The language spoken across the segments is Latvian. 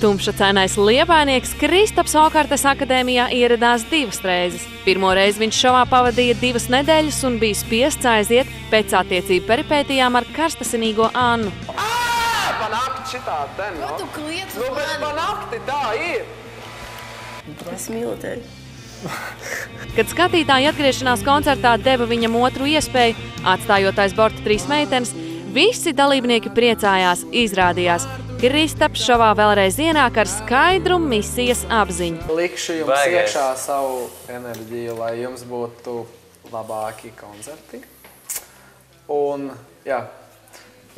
Tumšacainais liepainieks Kristaps Okartes akadēmijā ieradās 2 reizes. Pirmo reizi viņš šovā pavadīja 2 nedēļas un bija spiests aiziet pēc attiecību peripētijām ar karstasinīgo Annu. Pa nakti šitā ten, Ko tu kliedz uz bet pa nakti tā ir. Es mīlu tevi. Kad skatītāji atgriešanās koncertā deva viņam otru iespēju, atstājot aiz borta 3 meitenes, visi dalībnieki priecājās, izrādījās. Kristaps šovā vēlreiz ienāk ar skaidru misijas apziņu. Likšu jums iekšā savu enerģiju, lai jums būtu labāki koncerti. Un, jā,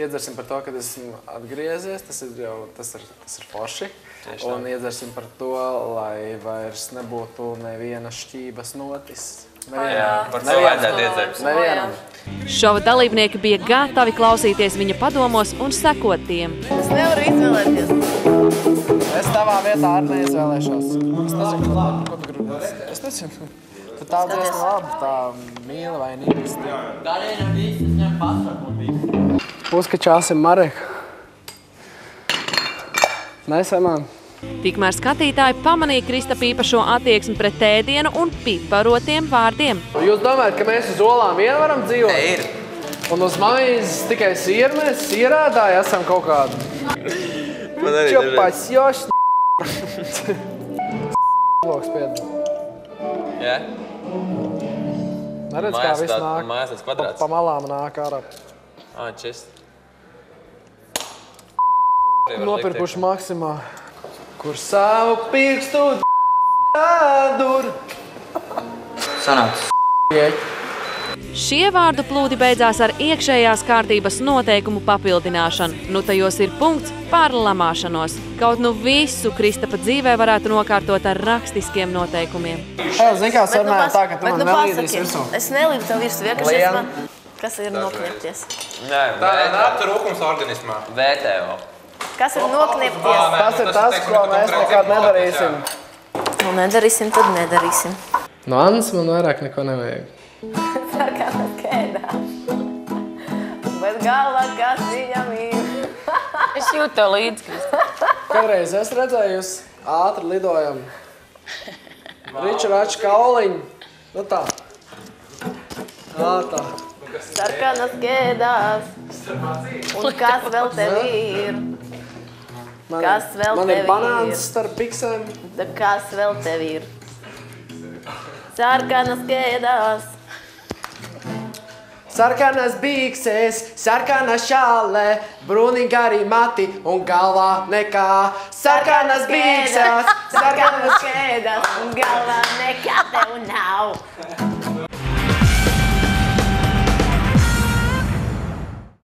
iedzersim par to, kad esmu atgriezies, tas ir forši. Un iedzersim par to, lai vairs nebūtu neviena šķības notis. Par to vajadzētu iedzert. Nevienam. Šova dalībnieki bija gatavi klausīties viņa padomos un sekot tiem. Es nevaru izvēlēties. Es tavā vietā arī neizvēlēšos. Es nezinu, ko tu gribi. Es nezinu. Tu tā dziesma labi, tā mīli vai nīsti. Uzkačāsim Marek. Nesamām. Tikmēr skatītāji pamanīja Kristapa īpašo attieksmi pret ēdienu un piparotiem vārdiem. Jūs domājat, ka mēs uz olām vien varam dzīvot? Ne, ir. Un uz maizes tikai sieru mēs sierādāji esam kaut kādu. Man arī Čopas još bloks pied. Jā? Neredz, kā viss nāk. Mājās tāds kvadrāts. Pa malām nāk ārā. Čist. Nopirkuši Maksimā. Kur savu pirkstu dur. Sanāks. Šie vārdu plūdi beidzās ar iekšējās kārtības noteikumu papildināšanu. Nu tajos ir punkts par lamāšanos. Kaut nu visu Kristapa dzīvē varētu nokārtot ar rakstiskiem noteikumiem. Zini, kā sarunājam tā, ka tu man nelīdīs virsū. Es nelīdu tev virsū, vienkārši man... Kas ir nokniepties? Nē, Tur rūkums organismā. VTO. Kas ir nokniepties? Tas ir tas, ko mēs nekad nedarīsim. Nu, nedarīsim, tad nedarīsim. No Annas man vairāk neko nevajag. Sarkanas kēdās. Bet galvā, kas viņam ir. Es jūtu tev līdzi, Krista. Kādreiz es redzēju, jūs ātri lidojam. Riču raču kauliņu. Nu tā. Tā. Sarkanas kēdās. Un kas vēl tev ir? Kas vēl Man tev ir ir? banāns starp biksēm. Kas vēl tev ir? Sarkanas kēdās. Sarkanas bikses, sarkana šāle, brūni gari mati un galvā nekā. Sarkanas bikses, sarkanas kēdās un galvā nekā tev nav.